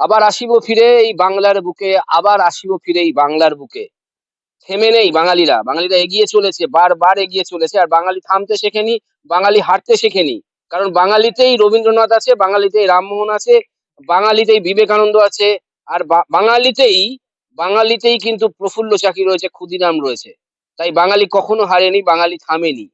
আবার আসিব ফিরে এই বাংলার বুকে, আবার আসিব ফিরে এই বাংলার বুকে। থেমে নেই বাঙালিরা। বাঙালিরা এগিয়ে চলেছে, বারবার এগিয়ে চলেছে। আর বাঙালি থামতে শেখেনি, বাঙালি হারতে শেখেনি। কারণ বাঙালিতেই রবীন্দ্রনাথ আছে, বাঙালিতেই রামমোহন আছে, বাঙালিতেই বিবেকানন্দ আছে। আর বাঙালিতেই কিন্তু প্রফুল্ল চাকি রয়েছে, ক্ষুদিরাম রয়েছে। তাই বাঙালি কখনো হারেনি, বাঙালি থামেনি।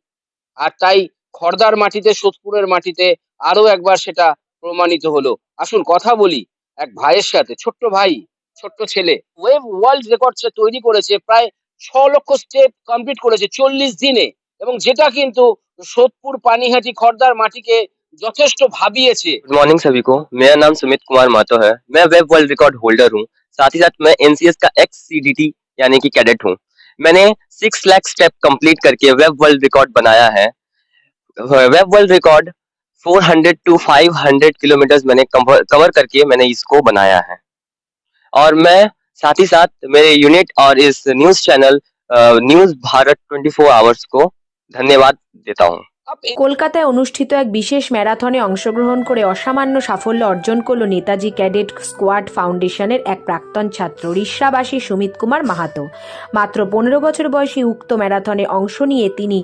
আর তাই খড়দার মাটিতে, সোদপুরের মাটিতে আরো একবার সেটা প্রমাণিত হলো। আসুন কথা বলি এক ভাইয়ের সাথে, ছোট্ট ভাই, ছোট্ট ছেলে। ওয়েব ওয়ার্ল্ড রেকর্ড সে তৈরি করেছে, প্রায় 6 লক্ষ স্টেপ কমপ্লিট করেছে 40 দিনে, এবং যেটা কিন্তু সোদপুর, পানিহাটি, খড়দার মাটিকে যথেষ্ট ভাবিয়েছে। गुड मॉर्निंग सभी को। मेरा नाम सुमित कुमार महतो है। मैं वेब वर्ल्ड रिकॉर्ड होल्डर हूँ। साथ ही साथ मैं एनसीएस का एक्स सीडीटी यानी कि कैडेट हूँ। मैंने 6 लाख स्टेप कंप्लीट करके वेब वर्ल्ड रिकॉर्ड बनाया है। Web world record 400 to 500 kilometres मैंने कवर करके मैंने इसको बनाया है। और मैं साथ ही साथ मेरे यूनिट और इस news channel news Bharat 24 hours को धन्यवाद देता हूँ। কলকাতায় অনুষ্ঠিত এক বিশেষ ম্যারাথনে অংশগ্রহণ করে অসামান্য সাফল্য অর্জন করল নেতাজি ক্যাডেট স্কোয়াড ফাউন্ডেশনের এক প্রাক্তন ছাত্র রিষড়াবাসী সুমিত কুমার মাহাতো। মাত্র 15 বছর বয়সী উক্ত ম্যারাথনে অংশ নিয়ে তিনি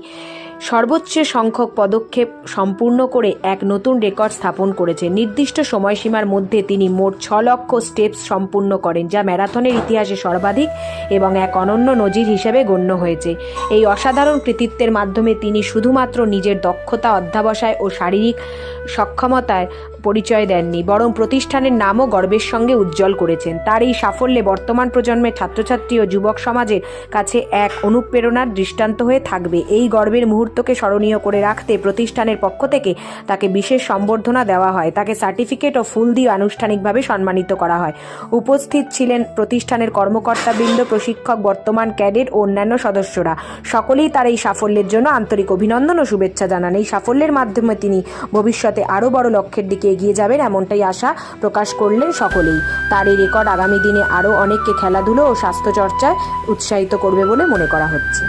সর্বোচ্চ সংখ্যক পদক্ষেপ সম্পূর্ণ করে এক নতুন রেকর্ড স্থাপন করেছেন। নির্দিষ্ট সময়সীমার মধ্যে তিনি মোট 6 লক্ষ স্টেপস সম্পূর্ণ করেন, যা ম্যারাথনের ইতিহাসে সর্বাধিক এবং এক অনন্য নজির হিসেবে গণ্য হয়েছে। এই অসাধারণ কৃতিত্বের মাধ্যমে তিনি শুধুমাত্র নিজের দক্ষতা, অধ্যবসায় ও শারীরিক সক্ষমতায় পরিচয় দেননি, বরং প্রতিষ্ঠানের নামও গর্বের সঙ্গে উজ্জ্বল করেছেন। তার এই সাফল্যে বর্তমান প্রজন্মের ছাত্রছাত্রী ও যুবক সমাজের কাছে এক অনুপ্রেরণার দৃষ্টান্ত হয়ে থাকবে। এই গর্বের মুহূর্তকে স্মরণীয় করে রাখতে প্রতিষ্ঠানের পক্ষ থেকে তাকে বিশেষ সম্বর্ধনা দেওয়া হয়। তাকে সার্টিফিকেট ও ফুল দিয়ে আনুষ্ঠানিকভাবে সম্মানিত করা হয়। উপস্থিত ছিলেন প্রতিষ্ঠানের কর্মকর্তাবৃন্দ, প্রশিক্ষক, বর্তমান ক্যাডেট ও অন্যান্য সদস্যরা। সকলেই তার এই সাফল্যের জন্য আন্তরিক অভিনন্দন ও শুভেচ্ছা জানান। এই সাফল্যের মাধ্যমে তিনি ভবিষ্যতে আরও বড় লক্ষ্যের দিকে এগিয়ে যাবেন, এমনটাই আশা প্রকাশ করলেন সকলেই। তার এই রেকর্ড আগামী দিনে আরও অনেককে খেলাধুলো ও স্বাস্থ্য চর্চায় উৎসাহিত করবে বলে মনে করা হচ্ছে।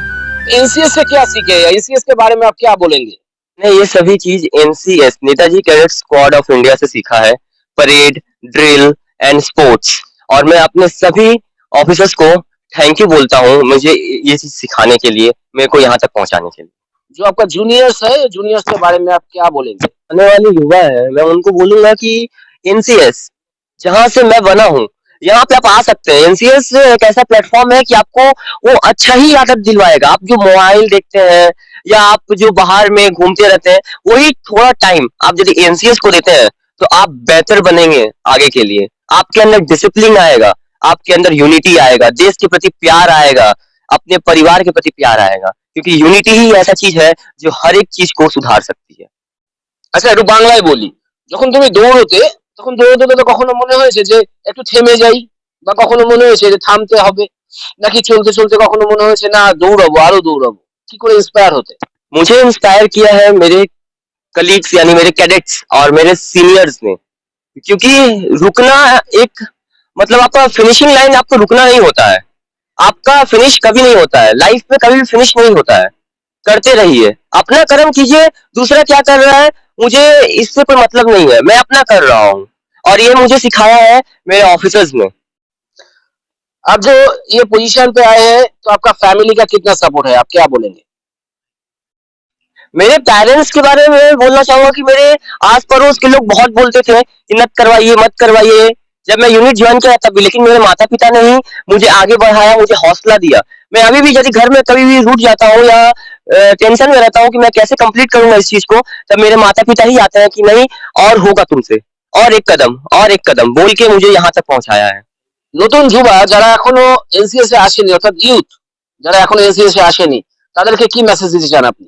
एनसीएस से क्या सीखे? एनसीएस के बारे में आप क्या बोलेंगे? मैंने ये सभी चीज NCS Netaji cadet squad of India से सीखा है। Parade, drill and sports. और मैं अपने सभी ऑफिसर्स को थैंक यू बोलता हूँ मुझे ये चीज सिखाने के लिए, मेरे को यहाँ तक पहुँचाने के लिए। जो आपका जूनियर्स है, जूनियर्स के बारे में आप क्या बोलेंगे? आने वाले युवा है, मैं उनको बोलूंगा कि एनसीएस जहां से मैं बना हूँ यहाँ पे आप आ सकते हैं। एनसीएस एक ऐसा प्लेटफॉर्म है कि आपको वो अच्छा ही आदत दिलवाएगा। आप जो मोबाइल देखते हैं या आप जो बाहर में घूमते रहते हैं, वही थोड़ा टाइम आप यदि एनसीएस को देते हैं तो आप बेहतर बनेंगे आगे के लिए। आपके अंदर डिसिप्लिन आएगा, आपके अंदर यूनिटी आएगा, देश के प्रति प्यार आएगा, अपने परिवार के प्रति प्यार आएगा, क्योंकि यूनिटी ही ऐसा चीज है जो हर एक चीज को सुधार सकती है। আচ্ছা, একটু বাংলায় বলি। যখন তুমি দৌড়তে, তখন দৌড়তে দৌড়তে কখনো মনে হয়েছে যে একটু থেমে যাই, বা কখনো মনে হয়েছে যে থামতে হবে, নাকি চলতে চলতে কখনো মনে হয়েছে না দৌড়াবো, আরো দৌড়াবো? কি করে ইন্সপায়ার হতে? मुझे इंस्पायर किया है मेरे कलीग्स यानी मेरे कैडेट्स और मेरे सीनियर्स ने, क्योंकि रुकना एक मतलब आपका फिनिशिंग लाइन, आपको रुकना नहीं होता है। आपका फिनिश कभी नहीं होता है, लाइफ में कभी भी फिनिश नहीं होता है। करते रहिए, अपना कर्म कीजिए, दूसरा क्या कर रहा है मुझे इससे कोई मतलब नहीं है, मैं अपना कर रहा हूँ। और ये मुझे सिखाया है मेरे ऑफिसर्स ने। आप जो ये पोजीशन पे आए हैं, तो आपका फैमिली का कितना सपोर्ट है, आप क्या बोलेंगे? मेरे पेरेंट्स के बारे में बोलना चाहूंगा कि मेरे आस पड़ोस के लोग बहुत बोलते थे कि मत करवाइए मत करवाइए, जब मैं यूनिट ज्वाइन किया तब भी, लेकिन मेरे माता पिता ने ही मुझे आगे बढ़ाया, मुझे हौसला दिया। मैं अभी भी यदि घर में कभी भी रूठ जाता हूँ या टेंशन में रहता हूँ कि मैं कैसे कंप्लीट करूंगा इस चीज को, तब मेरे माता पिता ही आते हैं कि नहीं और होगा तुमसे, और एक कदम बोल के मुझे यहाँ तक पहुंचाया है। নতুন যুবা যারা এখনো এনসিএস এ আসেনি, অর্থাৎ ইউথ যারা এখনো এনসিএস এ আসেনি, তাদেরকে কি মেসেজ দিতে চান আপনি?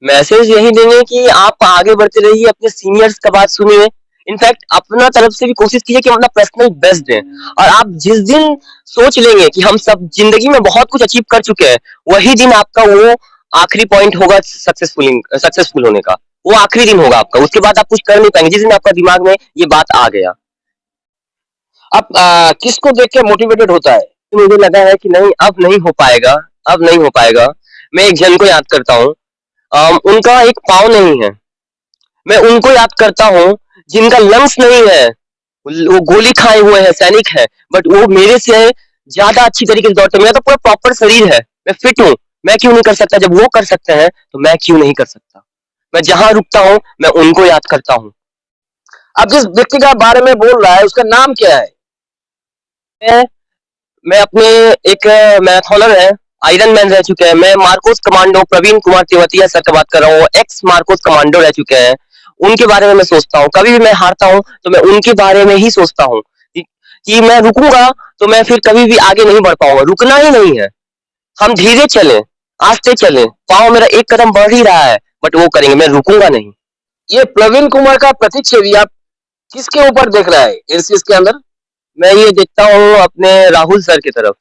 मैसेज यही देंगे कि आप आगे बढ़ते रहिए, अपने सीनियर्स का बात सुनिए। इनफैक्ट अपना तरफ से भी कोशिश कीजिए कि हम अपना पर्सनल बेस्ट दें। और आप जिस दिन सोच लेंगे कि हम सब जिंदगी में बहुत कुछ अचीव कर चुके हैं, वही दिन आपका वो आखिरी पॉइंट होगा सक्सेसफुल होने का। वो आखिरी दिन होगा आपका, उसके बाद आप कुछ कर नहीं पाएंगे जिस दिन आपका दिमाग में ये बात आ गया। आप किसको देख के मोटिवेटेड होता है? मुझे लगा है कि नहीं अब नहीं हो पाएगा, अब नहीं हो पाएगा। मैं एक जन को याद करता हूँ, उनका एक पाँव नहीं है, मैं उनको याद करता हूँ जिनका लंग्स नहीं है, वो गोली खाए हुए हैं, सैनिक है, बट वो मेरे से ज्यादा अच्छी तरीके से दौड़ते हैं। मेरा तो पूरा प्रॉपर शरीर है, मैं फिट हूँ। मैं क्यों नहीं कर सकता? जब वो कर सकते हैं तो मैं क्यों नहीं कर सकता? मैं जहां रुकता हूँ मैं उनको याद करता हूँ। अब जिस व्यक्ति का बारे में बोल रहा है उसका नाम क्या है? मैं मैं अपने एक मैराथनर है, आयरन मैन रह चुके हैं। मैं मार्कोस कमांडो प्रवीण कुमार तेवतिया सर का बात कर रहा हूँ, एक्स मार्कोस कमांडो रह चुके हैं। उनके बारे में मैं सोचता हूँ, कभी भी मैं हारता हूँ तो मैं उनके बारे में ही सोचता हूँ कि मैं रुकूंगा तो मैं फिर कभी भी आगे नहीं बढ़ पाऊंगा। रुकना ही नहीं है, हम धीरे चले, आस्ते चले, पाँव मेरा एक कदम बढ़ ही रहा है, बट वो करेंगे, मैं रुकूंगा नहीं। ये प्रवीण कुमार का प्रतीक छवि आप किसके ऊपर देख रहा है एनसीएस के अंदर? मैं ये देखता हूँ अपने राहुल सर की तरफ,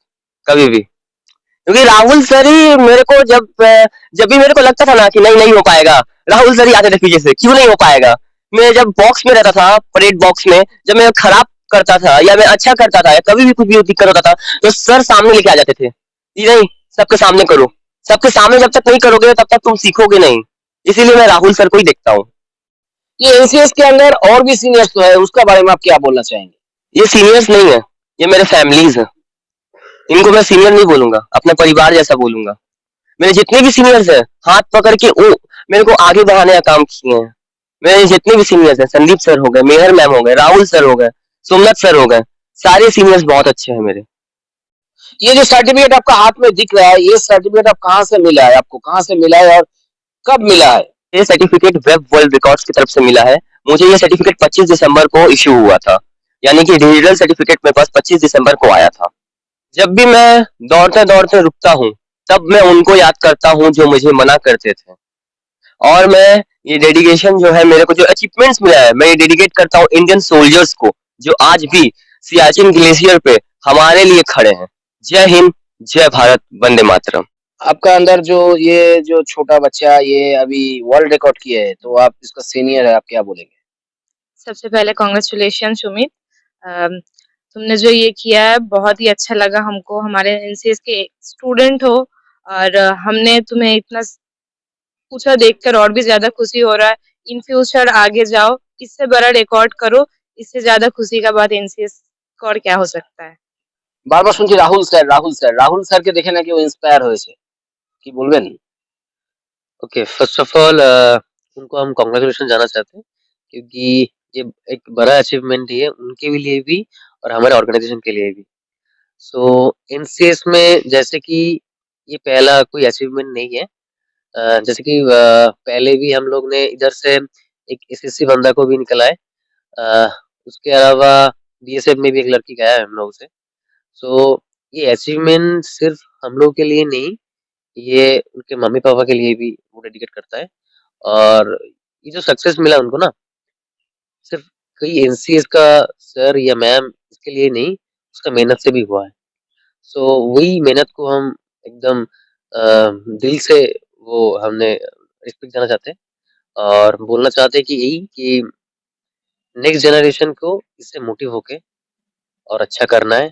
कभी भी, क्योंकि राहुल सर ही मेरे को जब भी मेरे को लगता था ना कि नहीं नहीं हो पाएगा, राहुल सर ही आते थे पीछे से, क्यों नहीं हो पाएगा। मैं जब बॉक्स में रहता था, परेड बॉक्स में, जब मैं खराब करता था या मैं अच्छा करता था या कभी भी कुछ भी दिक्कत होता था, तो सर सामने लेके आ जाते थे कि नहीं, सबके सामने करो। सबके सामने जब तक नहीं करोगे तब तक तुम सीखोगे नहीं। इसीलिए मैं राहुल सर को ही देखता हूँ। ये एनसीएस के अंदर और भी सीनियर्स तो है, उसका बारे में आप क्या बोलना चाहेंगे? ये सीनियर्स नहीं है, ये मेरे फैमिलीज है। इनको मैं सीनियर नहीं बोलूंगा, अपना परिवार जैसा बोलूंगा। मेरे जितने भी सीनियर्स हैं, हाथ पकड़ के वो मेरे को आगे बढ़ाने का काम किए हैं। मेरे जितने भी सीनियर्स हैं, संदीप सर हो गए, मेहर मैम हो गए, राहुल सर हो गए, सोमनाथ सर हो गए, सारे सीनियर्स बहुत अच्छे हैं मेरे। ये जो सर्टिफिकेट आपका हाथ में दिख रहा है, ये सर्टिफिकेट आप कहाँ से मिला है? आपको कहाँ से मिला है और कब मिला है? ये सर्टिफिकेट वेब वर्ल्ड रिकॉर्ड्स की तरफ से मिला है। मुझे ये सर्टिफिकेट 25 दिसंबर को इश्यू हुआ था, यानी कि डिजिटल सर्टिफिकेट मेरे पास 25 दिसंबर को आया था। जब भी मैं दौड़ते दौड़ते रुकता हूँ, तब मैं उनको याद करता हूँ जो मुझे मना करते थे। और मैं ये डेडिकेशन जो है, मेरे को जो अचीवमेंट्स मिला है, मैं ये डेडिकेट करता हूँ इंडियन सोल्जर्स को, जो आज भी सियाचिन ग्लेशियर पे हमारे लिए खड़े हैं। जय हिंद, जय भारत, वंदे मातरम। आपका अंदर जो ये जो छोटा बच्चा ये अभी वर्ल्ड रिकॉर्ड किया है, तो आप इसका सीनियर है, आप क्या बोलेंगे? सबसे पहले कांग्रेचुलेशन सुमित। तुमने जो ये किया है बहुत ही अच्छा लगा हमको, हमारे एनसीएस के स्टूडेंट हो और हमने तुम्हें इतना पूछा देखकर और भी ज्यादा खुशी हो रहा है। इन फ्यूचर आगे जाओ, इससे बड़ा रिकॉर्ड करो, इससे ज्यादा खुशी का बात एनसीएस का और क्या हो सकता है। বারবার শুনছি রাহুল স্যার, রাহুল স্যার, রাহুল স্যারকে দেখে নাকি ও ইন্সপায়ার হয়েছে, কি বলবেন? ओके, फर्स्ट ऑफ ऑल उनको हम कॉन्ग्रेचुलेशन जाना चाहते हैं, क्योंकि ये एक बड़ा अचीवमेंट ही है उनके भी लिए भी और हमारे ऑर्गेनाइजेशन के लिए भी। सो एनसीएस में जैसे कि ये पहला कोई अचीवमेंट नहीं है। जैसे कि पहले भी हम लोग ने इधर से एक एसएससी बंदा को भी निकला है। उसके अलावा बीएसएफ में भी एक लड़की गया है हम लोग से। सो ये अचीवमेंट सिर्फ हम लोग के लिए नहीं, ये उनके मम्मी पापा के लिए भी वो डेडिकेट करता है। और ये जो सक्सेस मिला उनको ना, सिर्फ कोई एनसीएस का सर या मैम इसके लिए नहीं, उसका मेहनत से भी हुआ है। सो वही मेहनत को हम एकदम दिल से वो हमने रिस्पेक्ट देना चाहते हैं और बोलना चाहते हैं कि यही कि नेक्स्ट जनरेशन को इससे मोटिव होके और अच्छा करना है।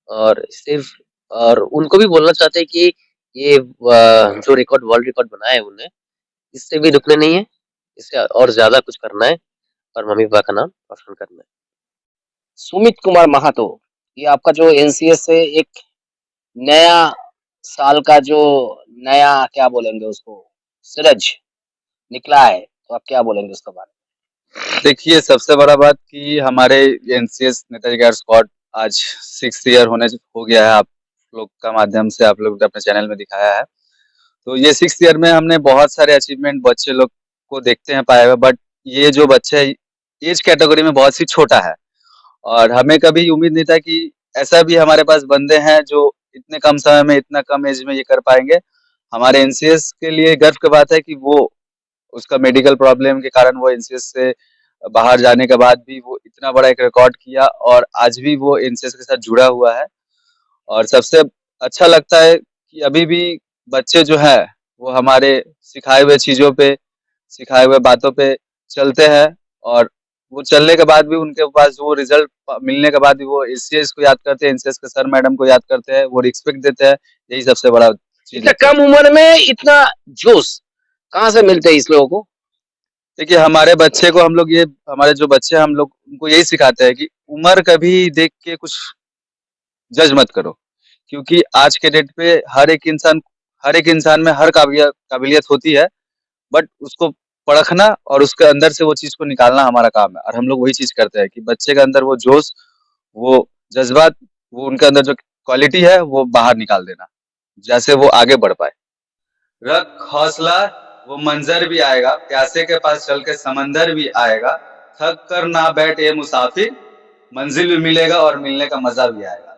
और सिर्फ और उनको भी बोलना चाहते हैं कि ये जो रिकॉर्ड वर्ल्ड रिकॉर्ड बनाया है उन्हें, इससे भी रुकने नहीं है, इससे और ज्यादा कुछ करना है और मम्मी पापा का नाम रोशन करना है। सुमित कुमार महातो, ये आपका जो एनसीएस से एक नया साल का जो नया क्या बोलेंगे उसको सूरज निकला है, तो आप क्या बोलेंगे उसके बारे में? देखिए, सबसे बड़ा बात कि हमारे एनसीएस नेताजी कैडेट स्क्वाड आज 6 ईयर हो गया है। आप लोग का माध्यम से आप लोग ने अपने चैनल में दिखाया है। तो ये 6 ईयर में हमने बहुत सारे अचीवमेंट बच्चे लोग को देखते हैं पाए हुए, बट ये जो बच्चा है एज कैटेगरी में बहुत ही छोटा है और हमें कभी उम्मीद नहीं था कि ऐसा भी हमारे पास बंदे हैं जो इतने कम समय में, इतना कम एज में ये कर पाएंगे। हमारे एनसीएस के लिए गर्व की बात है कि वो उसका मेडिकल प्रॉब्लम के कारण वो एनसीएस से बाहर जाने के बाद भी वो इतना बड़ा एक रिकॉर्ड किया और आज भी वो एनसीएस के साथ जुड़ा हुआ है। और सबसे अच्छा लगता है कि अभी भी बच्चे जो है वो हमारे सिखाए हुए चीजों पे, सिखाए हुए बातों पे चलते हैं और वो चलने के बाद भी उनके पास वो रिजल्ट मिलने के बाद भी वो एनसीएस को याद करते हैं, एनसीएस के सर मैडम को याद करते हैं, वो रिस्पेक्ट देते हैं। यही सबसे बड़ा चीज इतना लगता है। कम उम्र में इतना जोश कहाँ से मिलते हैं इस लोगों को? देखिए हमारे बच्चे को हम लोग ये हमारे जो बच्चे हैं हम लोग उनको यही सिखाते हैं कि उम्र कभी देख के कुछ जज मत करो, क्योंकि आज के डेट पे हर एक इंसान में हर काबिलियत होती है, बट उसको परखना और उसके अंदर से वो चीज को निकालना हमारा काम है। और हम लोग वही चीज करते हैं कि बच्चे के अंदर वो जोश, वो जज्बात, वो उनके अंदर जो क्वालिटी है वो बाहर निकाल देना, जैसे वो आगे बढ़ पाए। रख हौसला, वो मंजर भी आएगा, प्यासे के पास चल के समंदर भी आएगा, थक कर ना बैठ ये मुसाफिर, मंजिल भी मिलेगा और मिलने का मजा भी आएगा।